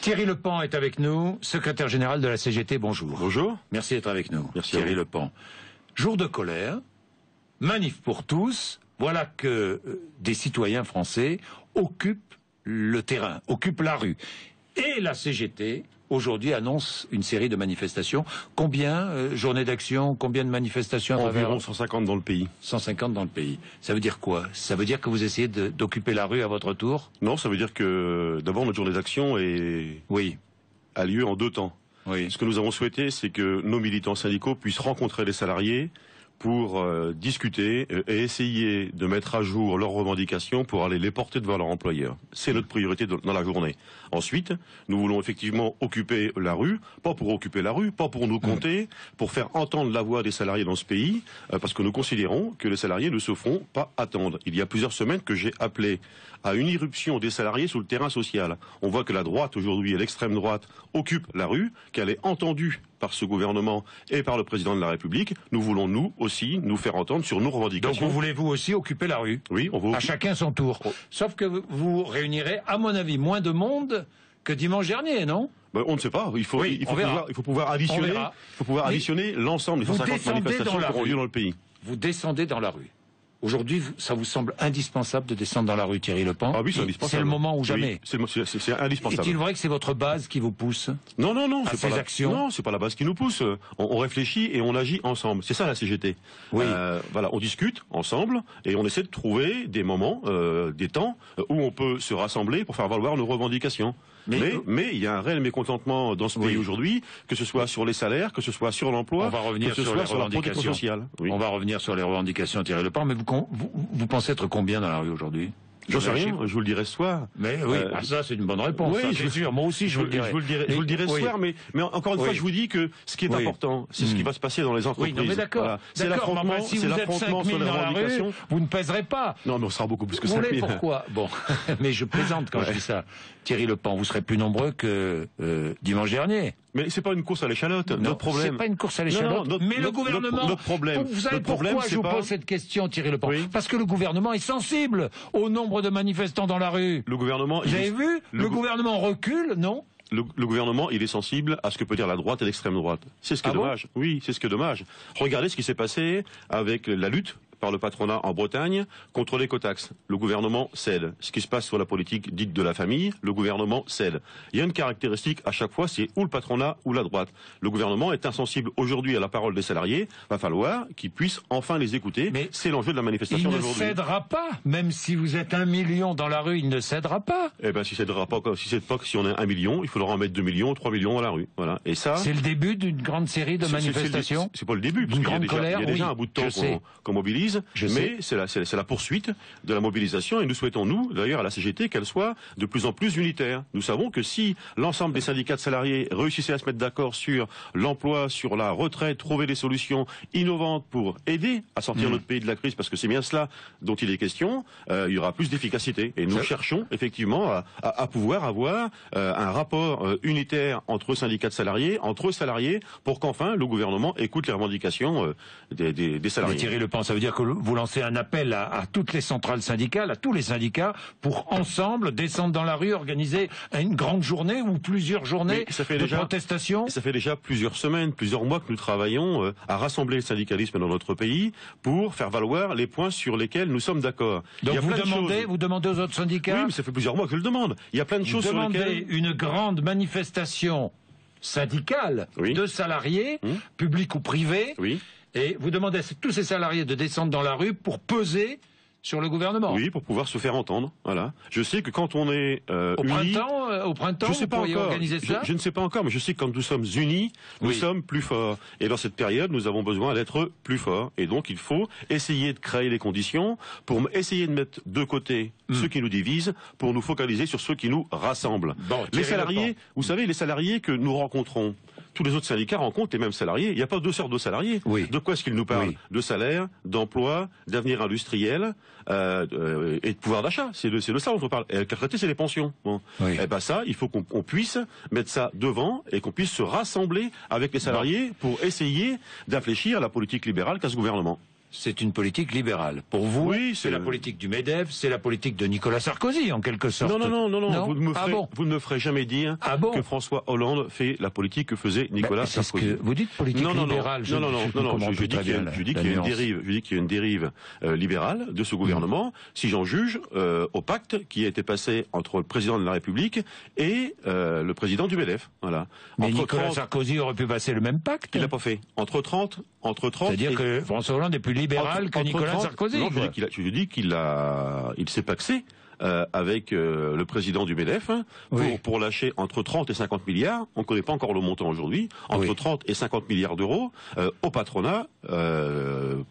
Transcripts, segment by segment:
Thierry Lepan est avec nous, secrétaire général de la CGT. Bonjour. Bonjour. Merci d'être avec nous. Merci Thierry Lepan. Jour de colère, manif pour tous. Voilà que des citoyens français occupent le terrain, occupent la rue. Et la CGT, aujourd'hui, annonce une série de manifestations. Combien journées d'action, combien de manifestations à travers... Environ 150 dans le pays. 150 dans le pays. Ça veut dire quoi? Ça veut dire que vous essayez d'occuper la rue à votre tour? Non, ça veut dire que d'abord notre journée d'action a lieu en deux temps. Oui. Ce que nous avons souhaité, c'est que nos militants syndicaux puissent rencontrer les salariés pour discuter et essayer de mettre à jour leurs revendications pour aller les porter devant leur employeur. C'est notre priorité dans la journée. Ensuite, nous voulons effectivement occuper la rue, pas pour occuper la rue, pas pour nous compter, pour faire entendre la voix des salariés dans ce pays, parce que nous considérons que les salariés ne se font pas attendre. Il y a plusieurs semaines que j'ai appelé à une irruption des salariés sur le terrain social. On voit que la droite aujourd'hui et l'extrême droite occupent la rue, qu'elle est entendue par ce gouvernement et par le président de la République. Nous voulons, nous aussi, nous faire entendre sur nos revendications. Donc vous voulez vous aussi occuper la rue? Oui, on veut. À chacun son tour. Sauf que vous réunirez, à mon avis, moins de monde que dimanche dernier, non? On ne sait pas. Il faut pouvoir additionner l'ensemble des 150 manifestations qui auront lieu dans le pays. Vous descendez dans la rue. Aujourd'hui, ça vous semble indispensable de descendre dans la rue, Thierry Lepan? Ah oui, c'est indispensable. C'est le moment ou jamais. Oui, c'est indispensable. Est-il vrai que c'est votre base qui vous pousse? Non, c'est pas actions. Non, c'est pas la base qui nous pousse. On réfléchit et on agit ensemble. C'est ça la CGT. Oui. Voilà, on discute ensemble et on essaie de trouver des moments, des temps où on peut se rassembler pour faire valoir nos revendications. Mais il y a un réel mécontentement dans ce pays aujourd'hui, que ce soit sur les salaires, que ce soit sur l'emploi, que ce soit sur la protection sociale. Oui. On va revenir sur les revendications, Thierry Lepan, mais vous pensez être combien dans la rue aujourd'hui? J'en sais rien, je vous le dirai ce soir. Mais oui, ça c'est une bonne réponse. Oui, c'est sûr. Moi aussi je vous le dirai. Je vous le dirai ce soir, mais encore une fois, je vous dis que ce qui est important, c'est ce qui va se passer dans les entreprises. Oui, non, mais d'accord. Voilà. C'est l'affrontement, si vous êtes 5000 dans la rue, vous ne pèserez pas. Non, mais on sera beaucoup plus que 5000. Pourquoi? Bon, mais je plaisante quand je dis ça. Thierry Lepan, vous serez plus nombreux que dimanche dernier. Mais c'est pas une course à l'échalote. Notre problème. C'est pas une course à l'échalote. Mais le gouvernement. Notre problème. Vous savez pourquoi je vous pose cette question, Thierry Lepan? Parce que le gouvernement est sensible au nombre de manifestants dans la rue. Le gouvernement. Vous avez vu? Le gouvernement recule, non? Le gouvernement, il est sensible à ce que peut dire la droite et l'extrême droite. C'est ce qui est dommage. Oui, c'est ce qui est dommage. Regardez ce qui s'est passé avec la lutte par le patronat en Bretagne contre l'écotaxe. Le gouvernement cède. Ce qui se passe sur la politique dite de la famille, le gouvernement cède. Il y a une caractéristique à chaque fois, c'est ou le patronat ou la droite. Le gouvernement est insensible aujourd'hui à la parole des salariés. Va falloir qu'il puisse enfin les écouter. Mais c'est l'enjeu de la manifestation d'aujourd'hui. Il ne cédera pas. Même si vous êtes 1 million dans la rue, il ne cédera pas. Eh ben, si on est 1 million, il faudra en mettre 2 millions, 3 millions dans la rue. Voilà. Et ça. C'est le début d'une grande série de manifestations. C'est pas le début. D'une grande colère. Il y a déjà un bout de temps qu'on mobilise. Mais c'est la poursuite de la mobilisation et nous souhaitons, nous, d'ailleurs à la CGT, qu'elle soit de plus en plus unitaire. Nous savons que si l'ensemble des syndicats de salariés réussissaient à se mettre d'accord sur l'emploi, sur la retraite, trouver des solutions innovantes pour aider à sortir notre pays de la crise, parce que c'est bien cela dont il est question, il y aura plus d'efficacité. Et nous cherchons effectivement à pouvoir avoir un rapport unitaire entre syndicats de salariés, entre salariés, pour qu'enfin le gouvernement écoute les revendications des salariés. Mais Thierry Lepan, ça veut dire que vous lancez un appel à toutes les centrales syndicales, à tous les syndicats, pour ensemble descendre dans la rue, organiser une grande journée ou plusieurs journées de protestation? Ça fait déjà plusieurs semaines, plusieurs mois que nous travaillons à rassembler le syndicalisme dans notre pays pour faire valoir les points sur lesquels nous sommes d'accord. Donc vous demandez aux autres syndicats? Oui, mais ça fait plusieurs mois que je le demande. Il y a plein de choses sur lesquelles... Vous demandez une grande manifestation syndicale de salariés, publics ou privés, et vous demandez à tous ces salariés de descendre dans la rue pour peser sur le gouvernement. Oui, pour pouvoir se faire entendre. Voilà. Je sais que quand on est au printemps, vous pourriez organiser ça. Je ne sais pas encore, mais je sais que quand nous sommes unis, nous sommes plus forts. Et dans cette période, nous avons besoin d'être plus forts. Et donc, il faut essayer de créer les conditions pour essayer de mettre de côté ceux qui nous divisent, pour nous focaliser sur ceux qui nous rassemblent. Les salariés, vous savez, les salariés que nous rencontrons, tous les autres syndicats rencontrent les mêmes salariés. Il n'y a pas deux sortes de salariés. De quoi est-ce qu'ils nous parlent? De salaire, d'emploi, d'avenir industriel et de pouvoir d'achat. C'est de ça dont on parle. Et la retraité, c'est les pensions. Bon. Et ben ça, il faut qu'on puisse mettre ça devant et qu'on puisse se rassembler avec les salariés pour essayer d'infléchir la politique libérale qu'a ce gouvernement. c'est une politique libérale. Pour vous, oui, c'est la politique du MEDEF, c'est la politique de Nicolas Sarkozy, en quelque sorte. Non. Vous ne me ferez jamais dire que François Hollande fait la politique que faisait Nicolas Sarkozy. Ce que vous dites politique libérale. Je dis qu'il y a une dérive libérale de ce gouvernement, si j'en juge au pacte qui a été passé entre le président de la République et le président du MEDEF. Voilà. Mais Nicolas Sarkozy aurait pu passer le même pacte. Il l'a pas fait. Entre 30. C'est-à-dire que François Hollande est plus libéral que Nicolas Sarkozy. Non, je dis qu'il s'est paxé avec le président du MEDEF pour lâcher entre 30 et 50 milliards, on ne connaît pas encore le montant aujourd'hui, entre 30 et 50 milliards d'euros au patronat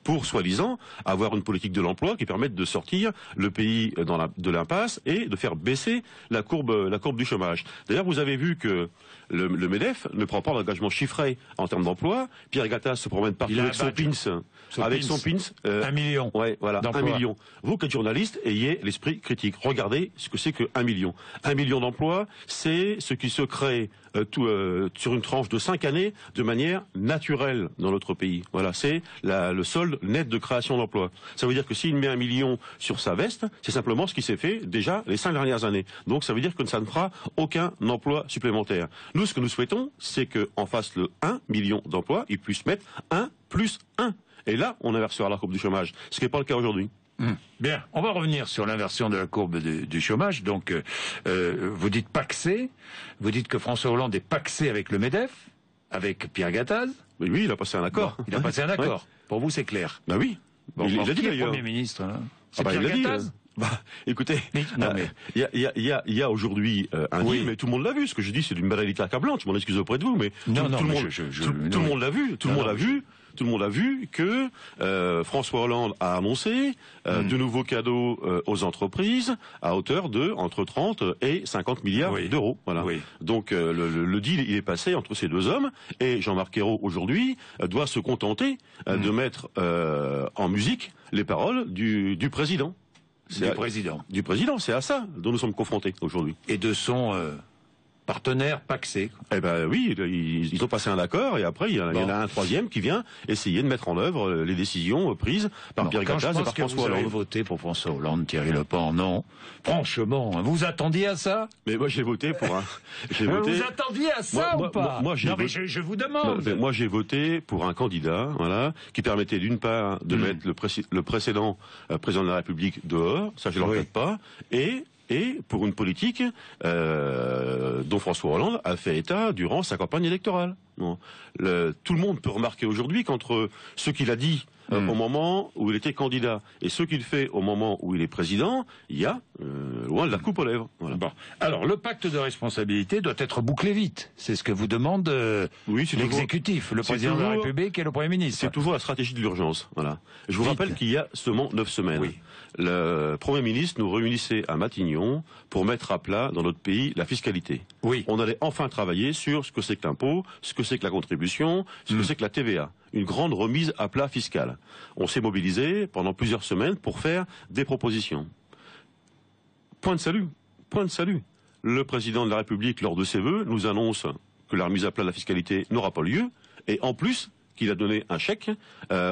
pour soi-disant avoir une politique de l'emploi qui permette de sortir le pays de l'impasse et de faire baisser la courbe du chômage. D'ailleurs, vous avez vu que le MEDEF ne prend pas d'engagement chiffré en termes d'emploi. Pierre Gattaz se promène partout avec son pins. 1 million. Ouais, voilà, 1 million. Vous, qui êtes journaliste, ayez l'esprit critique. Regardez ce que c'est que 1 million. 1 million d'emplois, c'est ce qui se crée sur une tranche de 5 années de manière naturelle dans notre pays. Voilà, c'est le solde net de création d'emplois. Ça veut dire que s'il met 1 million sur sa veste, c'est simplement ce qui s'est fait déjà les 5 dernières années. Donc ça veut dire que ça ne fera aucun emploi supplémentaire. Nous, ce que nous souhaitons, c'est qu'en face le 1 million d'emplois, ils puissent mettre 1 plus 1. Et là, on inversera la courbe du chômage, ce qui n'est pas le cas aujourd'hui. Bien, on va revenir sur l'inversion de la courbe du chômage. Donc, vous dites paxé, vous dites que François Hollande est paxé avec le MEDEF, avec Pierre Gattaz. Mais oui, il a passé un accord. Bon, il a passé un accord. Ouais. Pour vous, c'est clair. Ben oui. Bon, il l'a dit d'ailleurs. Premier ministre, là. C'est Pierre Gattaz. Écoutez, il y a aujourd'hui un deal, mais tout le monde l'a vu. Ce que je dis, c'est d'une banalité accablante. Je m'en excuse auprès de vous, mais tout le monde l'a vu. Tout le monde a vu que François Hollande a annoncé de nouveaux cadeaux aux entreprises à hauteur de entre 30 et 50 milliards d'euros. Voilà. Oui. Donc le deal il est passé entre ces deux hommes et Jean-Marc Ayrault aujourd'hui doit se contenter de mettre en musique les paroles du président. Du président, c'est à ça dont nous sommes confrontés aujourd'hui. Et de son partenaire paxé. Eh ben oui, ils ont passé un accord et après il y en a un troisième qui vient essayer de mettre en œuvre les décisions prises par Pierre Gattaz et par François Hollande. Vous avez voté pour François Hollande, Thierry Lepant, non? Franchement, vous attendiez à ça? Mais moi j'ai voté pour un. Vous attendiez à ça ou pas? Je vous demande. Moi j'ai voté pour un candidat, voilà, qui permettait d'une part de mettre le précédent président de la République dehors, ça je ne le regrette pas, et pour une politique dont François Hollande a fait état durant sa campagne électorale. Bon. Tout le monde peut remarquer aujourd'hui qu'entre ce qu'il a dit au moment où il était candidat et ce qu'il fait au moment où il est président, il y a loin de la coupe aux lèvres. Voilà. Bon. Alors, le pacte de responsabilité doit être bouclé vite. C'est ce que vous demande l'exécutif, le président de la République et le Premier ministre. C'est toujours la stratégie de l'urgence. Voilà. Je vous rappelle qu'il y a seulement 9 semaines. Oui. Le Premier ministre nous réunissait à Matignon pour mettre à plat dans notre pays la fiscalité. Oui. On allait enfin travailler sur ce que c'est que l'impôt, ce que c'est que la contribution, ce que c'est que la TVA. Une grande remise à plat fiscale. On s'est mobilisé pendant plusieurs semaines pour faire des propositions. Point de salut. Le président de la République, lors de ses vœux, nous annonce que la remise à plat de la fiscalité n'aura pas lieu, et en plus qu'il a donné un chèque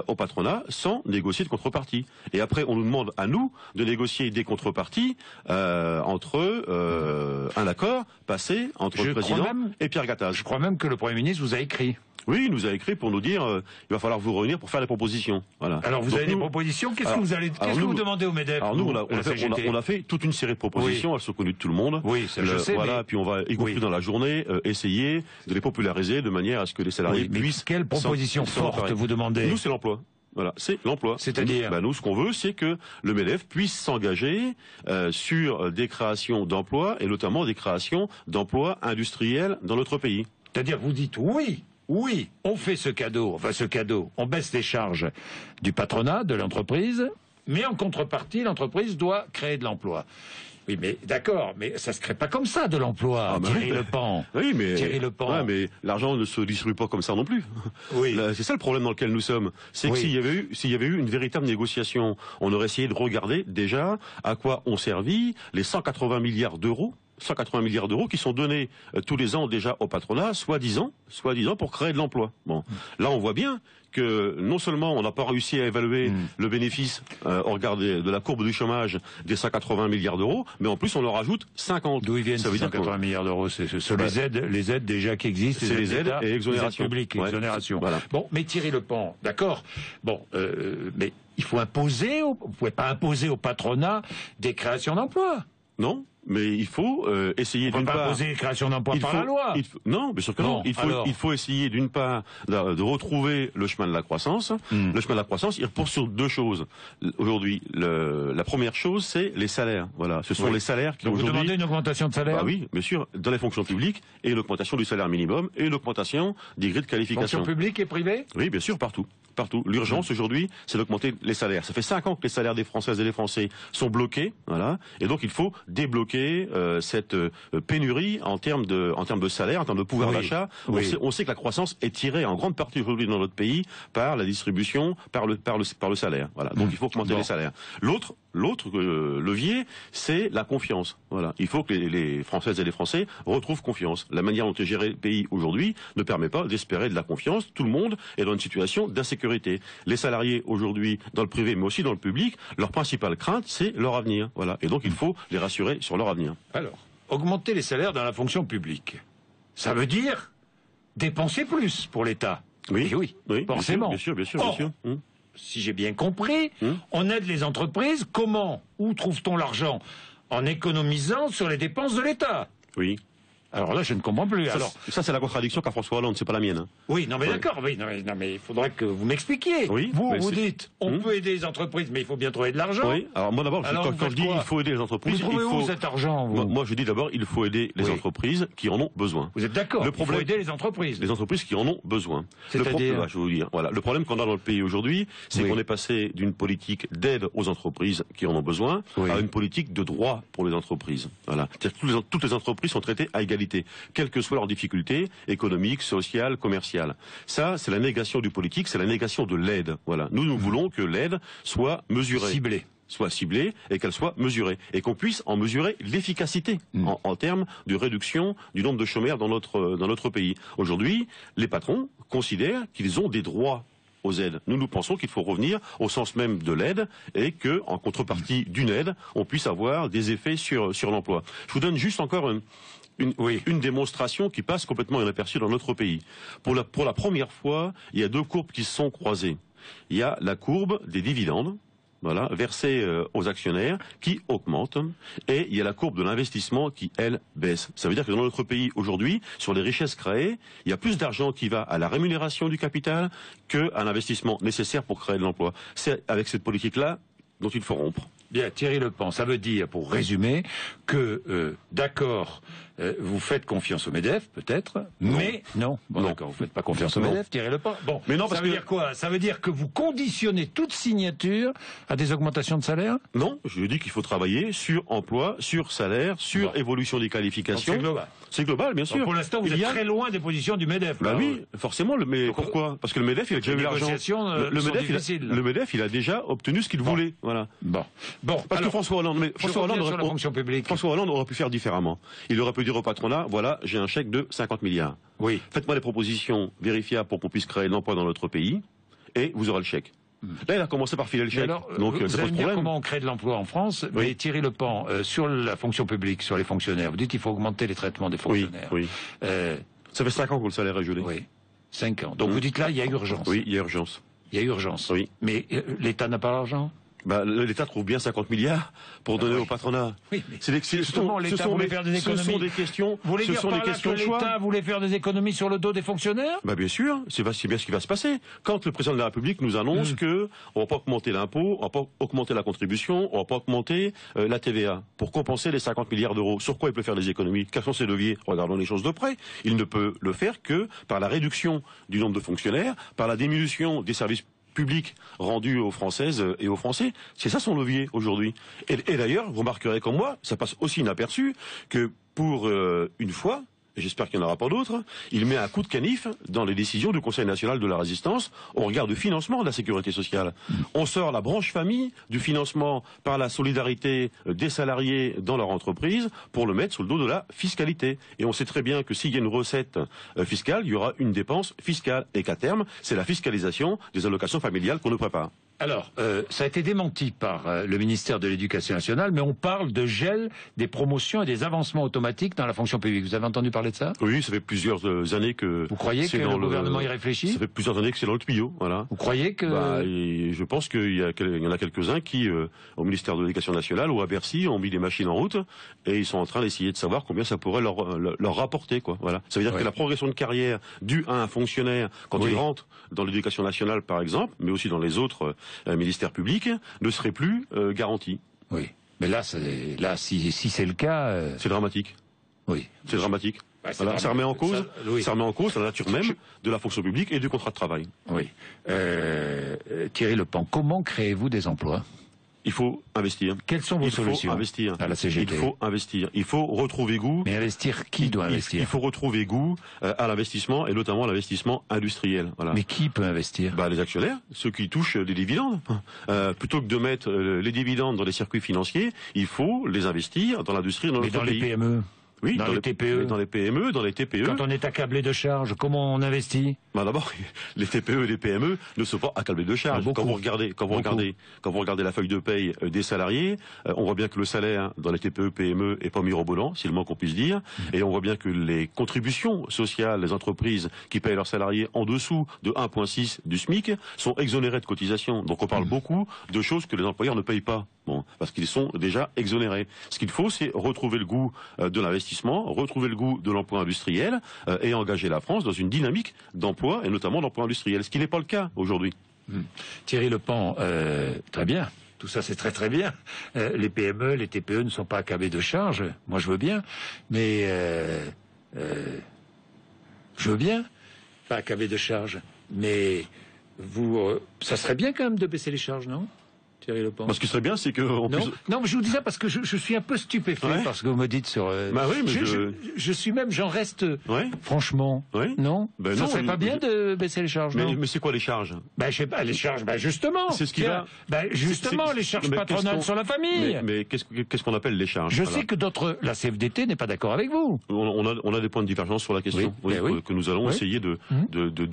au patronat sans négocier de contrepartie. Et après, on nous demande à nous de négocier des contreparties entre un accord passé entre le président et Pierre Gattaz. Je crois même que le Premier ministre vous a écrit. Oui, il nous a écrit pour nous dire il va falloir vous réunir pour faire des propositions. Voilà. Alors vous avez des propositions. Qu'est-ce que vous demandez au MEDEF? Alors nous, on a fait toute une série de propositions. Elles sont connues de tout le monde. Oui, ça je sais. Voilà. Puis on va, y compris dans la journée, essayer de les populariser de manière à ce que les salariés puissent. Quelle proposition forte vous demandez? Nous, c'est l'emploi. Voilà, c'est l'emploi. C'est-à-dire nous, ce qu'on veut, c'est que le MEDEF puisse s'engager sur des créations d'emplois et notamment des créations d'emplois industriels dans notre pays. C'est-à-dire, vous dites oui, on fait ce cadeau, on baisse les charges du patronat, de l'entreprise, mais en contrepartie, l'entreprise doit créer de l'emploi. Oui, mais d'accord, mais ça se crée pas comme ça de l'emploi, Thierry Lepant. Oui, mais Thierry Lepant. Ouais, mais l'argent ne se distribue pas comme ça non plus. Oui. C'est ça le problème dans lequel nous sommes. C'est que s'il y avait eu une véritable négociation, on aurait essayé de regarder déjà à quoi ont servi les 180 milliards d'euros 180 milliards d'euros qui sont donnés tous les ans déjà au patronat, soi-disant pour créer de l'emploi. Bon, là on voit bien que non seulement on n'a pas réussi à évaluer le bénéfice au regard de la courbe du chômage des 180 milliards d'euros, mais en plus on leur ajoute 50. D'où ils viennent ces 180 milliards d'euros? C'est les aides déjà qui existent. C'est les aides et exonération. Publiques, exonération. Voilà. Bon, mais Thierry Lepant, d'accord. Bon, mais il faut imposer. Vous pouvez pas imposer au patronat des créations d'emplois. Non, mais il faut essayer d'une part... On ne peut pas imposer les créations d'emplois par la loi. Non, bien sûr que non. Il faut essayer d'une part de retrouver le chemin de la croissance. Le chemin de la croissance, il repose sur deux choses. Aujourd'hui, la première chose, c'est les salaires. Voilà, ce sont les salaires qui aujourd'hui... Vous demandez une augmentation de salaire? Bah oui, bien sûr, dans les fonctions publiques, et l'augmentation du salaire minimum, et l'augmentation des grilles de qualification. Fonctions publiques et privées? Oui, bien sûr, partout. Partout. L'urgence aujourd'hui, c'est d'augmenter les salaires. Ça fait 5 ans que les salaires des Françaises et des Français sont bloqués, voilà. Et donc il faut débloquer cette pénurie en termes de salaire, en termes de pouvoir d'achat. On sait que la croissance est tirée en grande partie aujourd'hui dans notre pays par la distribution, par le salaire. Voilà. Donc il faut augmenter les salaires. L'autre levier, c'est la confiance. Voilà. Il faut que les Françaises et les Français retrouvent confiance. La manière dont est géré le pays aujourd'hui ne permet pas d'espérer de la confiance. Tout le monde est dans une situation d'insécurité. Les salariés aujourd'hui dans le privé, mais aussi dans le public, leur principale crainte, c'est leur avenir. Voilà. Et donc il faut les rassurer sur leur avenir. Alors, augmenter les salaires dans la fonction publique, ça veut dire dépenser plus pour l'État. Oui, forcément. Bien sûr. Si j'ai bien compris, on aide les entreprises. Comment? Où trouve-t-on l'argent? En économisant sur les dépenses de l'État. Oui. Alors là, je ne comprends plus. Ça c'est la contradiction qu'a François Hollande, c'est pas la mienne. Hein. Oui, non mais d'accord. Oui, non mais il faudrait que vous m'expliquiez. Oui, vous dites, on peut aider les entreprises, mais il faut bien trouver de l'argent. Oui. Alors moi d'abord, quand je dis il faut aider les entreprises, vous trouvez où cet argent? Moi je dis d'abord, il faut aider les entreprises qui en ont besoin. Vous êtes d'accord? Il faut aider les entreprises. Les entreprises qui en ont besoin. C'est-à-dire, je vais vous dire. Voilà. Le problème qu'on a dans le pays aujourd'hui, c'est qu'on est passé d'une politique d'aide aux entreprises qui en ont besoin à une politique de droit pour les entreprises. Voilà. C'est-à-dire que toutes les entreprises sont traitées à égalité, quelles que soient leurs difficultés économiques, sociales, commerciales. Ça, c'est la négation du politique, c'est la négation de l'aide. Voilà. Nous voulons que l'aide soit mesurée. Soit ciblée et qu'elle soit mesurée. Et qu'on puisse en mesurer l'efficacité en termes de réduction du nombre de chômeurs dans notre pays. Aujourd'hui, les patrons considèrent qu'ils ont des droits aux aides. Nous pensons qu'il faut revenir au sens même de l'aide et que, en contrepartie d'une aide, on puisse avoir des effets sur l'emploi. Je vous donne juste encore une démonstration qui passe complètement inaperçue dans notre pays. Pour la première fois, il y a deux courbes qui se sont croisées. Il y a la courbe des dividendes, voilà, versés aux actionnaires, qui augmente, et il y a la courbe de l'investissement qui, elle, baisse. Ça veut dire que dans notre pays, aujourd'hui, sur les richesses créées, il y a plus d'argent qui va à la rémunération du capital qu'à l'investissement nécessaire pour créer de l'emploi. C'est avec cette politique-là dont il faut rompre. Bien, Thierry Lepant, ça veut dire, pour résumer, que, d'accord, vous faites confiance au MEDEF, peut-être, mais... Non, d'accord, vous faites pas confiance au MEDEF, Thierry Lepant. Bon, mais non, ça veut dire quoi? Ça veut dire que vous conditionnez toute signature à des augmentations de salaire? Non, je dis qu'il faut travailler sur emploi, sur salaire, sur évolution des qualifications. C'est global. C'est global, bien sûr. Donc pour l'instant, vous êtes très loin des positions du MEDEF. Bah oui, forcément, mais pourquoi? Parce que le MEDEF, il a déjà eu l'argent. Le MEDEF, il a déjà obtenu ce qu'il voulait. Voilà. Bon. Parce que François Hollande aurait pu faire différemment. Il aurait pu dire au patronat, voilà, j'ai un chèque de 50 milliards. Oui. Faites-moi des propositions vérifiables pour qu'on puisse créer de l'emploi dans notre pays, et vous aurez le chèque. Là, il a commencé par filer le chèque. Alors, donc, vous allez me dire comment on crée de l'emploi en France, mais Thierry Lepant, sur la fonction publique, sur les fonctionnaires, vous dites qu'il faut augmenter les traitements des fonctionnaires. Oui. Ça fait 5 ans que le salaire est gelé. Oui. 5 ans. Donc vous dites là, il y a urgence. Oui, il y a urgence. Il y a urgence. Oui. Mais l'État n'a pas l'argent? L'État trouve bien 50 milliards pour donner au patronat. Oui, mais justement, l'État voulait faire des économies. Ce sont des questions. Vous voulez dire par là que l'État voulait faire des économies sur le dos des fonctionnaires? Bien sûr, c'est bien ce qui va se passer. Quand le président de la République nous annonce que on va pas augmenter l'impôt, on va pas augmenter la contribution, on va pas augmenter la TVA pour compenser les 50 milliards d'euros. Sur quoi il peut faire des économies? Quels sont ses leviers? Regardons les choses de près. Il ne peut le faire que par la réduction du nombre de fonctionnaires, par la diminution des services public rendu aux Françaises et aux Français. C'est ça son levier aujourd'hui. Et d'ailleurs, vous remarquerez comme moi, ça passe aussi inaperçu que pour une fois, et j'espère qu'il n'y en aura pas d'autres, il met un coup de canif dans les décisions du Conseil national de la résistance au regard du financement de la sécurité sociale. On sort la branche famille du financement par la solidarité des salariés dans leur entreprise pour le mettre sous le dos de la fiscalité. Et on sait très bien que s'il y a une recette fiscale, il y aura une dépense fiscale et qu'à terme, c'est la fiscalisation des allocations familiales qu'on nous prépare. Alors, ça a été démenti par le ministère de l'Éducation nationale, mais on parle de gel des promotions et des avancements automatiques dans la fonction publique. Vous avez entendu parler de ça? Oui, ça fait plusieurs années que... Vous croyez que le gouvernement y réfléchit? Ça fait plusieurs années que c'est dans le tuyau, voilà. Vous croyez que... Je pense qu'il y en a quelques-uns qui, au ministère de l'Éducation nationale ou à Bercy, ont mis des machines en route et ils sont en train d'essayer de savoir combien ça pourrait leur rapporter, quoi. Voilà. Ça veut dire que la progression de carrière due à un fonctionnaire, quand il rentre dans l'Éducation nationale, par exemple, mais aussi dans les autres ministère public, ne serait plus garanti. Oui, mais là, si c'est le cas... C'est dramatique. Oui. C'est dramatique. Bah, voilà, ça remet en cause, ça remet en cause la nature même de la fonction publique et du contrat de travail. Oui. Thierry Lepant, comment créez-vous des emplois? Il faut investir. Quelles sont vos solutions? Il faut investir. À la CGT. Il faut investir. Il faut retrouver goût. Mais investir, qui doit investir? Il faut retrouver goût à l'investissement et notamment à l'investissement industriel. Voilà. Mais qui peut investir? Les actionnaires, ceux qui touchent des dividendes. Plutôt que de mettre les dividendes dans les circuits financiers, il faut les investir dans l'industrie dans notre pays. Mais dans les PME? Oui, dans les TPE. Dans les PME, dans les TPE. Quand on est accablé de charges, comment on investit? D'abord, les TPE et les PME ne sont pas accablés de charges. Quand vous regardez la feuille de paye des salariés, on voit bien que le salaire dans les TPE, PME est pas mirobolant, c'est le moins qu'on puisse dire. Et on voit bien que les contributions sociales, les entreprises qui payent leurs salariés en dessous de 1,6 du SMIC sont exonérées de cotisations. Donc on parle beaucoup de choses que les employeurs ne payent pas. Bon, parce qu'ils sont déjà exonérés. Ce qu'il faut, c'est retrouver le goût de l'investissement, retrouver le goût de l'emploi industriel et engager la France dans une dynamique d'emploi et notamment d'emploi industriel, ce qui n'est pas le cas aujourd'hui. Thierry Lepant, très bien. Tout ça, c'est très très bien. Les PME, les TPE ne sont pas accablés de charges. Moi, je veux bien. Mais je veux bien pas accablés de charges. Mais ça serait bien quand même de baisser les charges, non, Thierry Lepant? Ce qui serait bien, c'est que... Non, mais je vous dis ça parce que je suis un peu stupéfait par ce que vous me dites sur... oui, mais je suis même, j'en reste... Franchement, non, ça serait pas bien de baisser les charges, non? Mais c'est quoi les charges? Je sais pas, les charges, justement. C'est ce qui va... justement, les charges patronales sur la famille. Mais qu'est-ce qu'on appelle les charges? Je sais que la CFDT n'est pas d'accord avec vous. On a des points de divergence sur la question que nous allons essayer de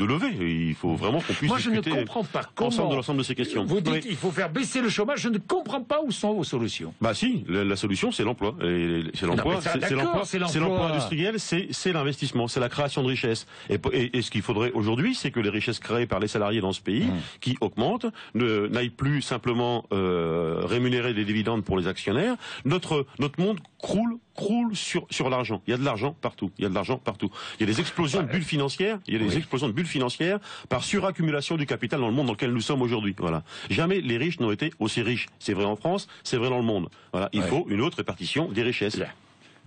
lever. Il faut vraiment qu'on puisse discuter je ne comprends pas comment... de l'ensemble de ces questions. Vous dites qu'il faut faire baisser le chômage, je ne comprends pas où sont vos solutions. Si, la solution c'est l'emploi. C'est l'emploi, c'est l'emploi industriel, c'est l'investissement, c'est la création de richesses. Et ce qu'il faudrait aujourd'hui, c'est que les richesses créées par les salariés dans ce pays, qui augmentent, n'aillent plus simplement rémunérer des dividendes pour les actionnaires. Notre monde croule sur l'argent. Il y a de l'argent partout. Il y a des explosions de bulles financières. Il y a des explosions de bulles financières par suraccumulation du capital dans le monde dans lequel nous sommes aujourd'hui. Voilà. Jamais les riches n'ont été aussi riches. C'est vrai en France, c'est vrai dans le monde. Voilà. Il faut une autre répartition des richesses.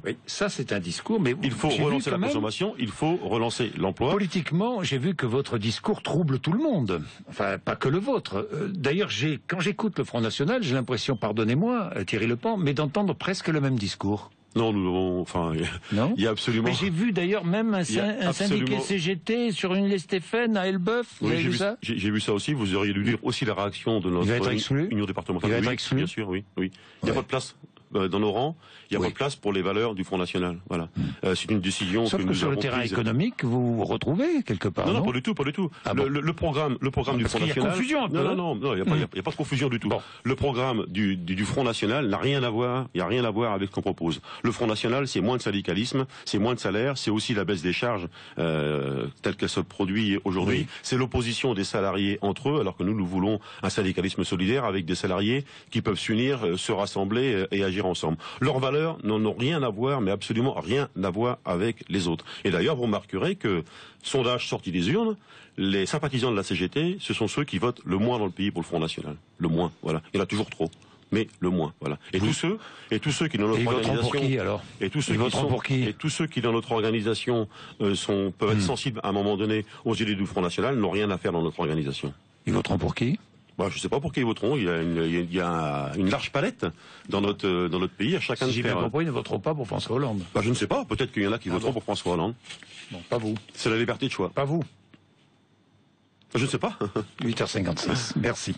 Oui, ça c'est un discours, mais il faut relancer la consommation, il faut relancer l'emploi. Politiquement, j'ai vu que votre discours trouble tout le monde. Enfin, pas que le vôtre. D'ailleurs, quand j'écoute le Front National, j'ai l'impression, pardonnez-moi, Thierry Lepant, mais d'entendre presque le même discours. Non, il y a absolument... Mais j'ai vu d'ailleurs même un syndicat CGT sur une liste Stéphane à Elbeuf. Vous avez vu ça? J'ai vu ça aussi. Vous auriez dû lire aussi la réaction de notre union départementale. Il va être exclu. Bien sûr, oui. Il n'y a pas de place dans nos rangs. Il n'y a pas de place pour les valeurs du Front National. Voilà. C'est une décision que nous avons prise. Sur le terrain économique, vous vous retrouvez quelque part? Non, pas du tout. Le programme du Front National. Il y a confusion un peu. Non, il n'y a pas de confusion du tout. Le programme du Front National n'a rien à voir. Il n'y a rien à voir avec ce qu'on propose. Le Front National, c'est moins de syndicalisme, c'est moins de salaire, c'est aussi la baisse des charges telle qu'elle se produit aujourd'hui. C'est l'opposition des salariés entre eux, alors que nous voulons un syndicalisme solidaire avec des salariés qui peuvent s'unir, se rassembler et agir ensemble. Leurs valeurs n'en ont rien à voir, mais absolument rien à voir avec les autres. Et d'ailleurs, vous remarquerez que, sondage sorti des urnes, les sympathisants de la CGT, ce sont ceux qui votent le moins dans le pays pour le Front National. Le moins, voilà. Il y en a toujours trop. Mais le moins, voilà. Et tous ceux qui dans notre organisation, et tous ceux qui dans notre organisation peuvent être sensibles à un moment donné aux idées du Front National n'ont rien à faire dans notre organisation. Ils voteront pour qui? Bah, je ne sais pas pour qui ils voteront. Il y a une large palette dans notre pays. À chacun Si de j'ai bien faire. compris, ils ne voteront pas pour François Hollande. Bah, je ne sais pas. Peut-être qu'il y en a qui voteront pour François Hollande. Bon, pas vous. C'est la liberté de choix. Pas vous. Je ne sais pas. 8h56. Merci.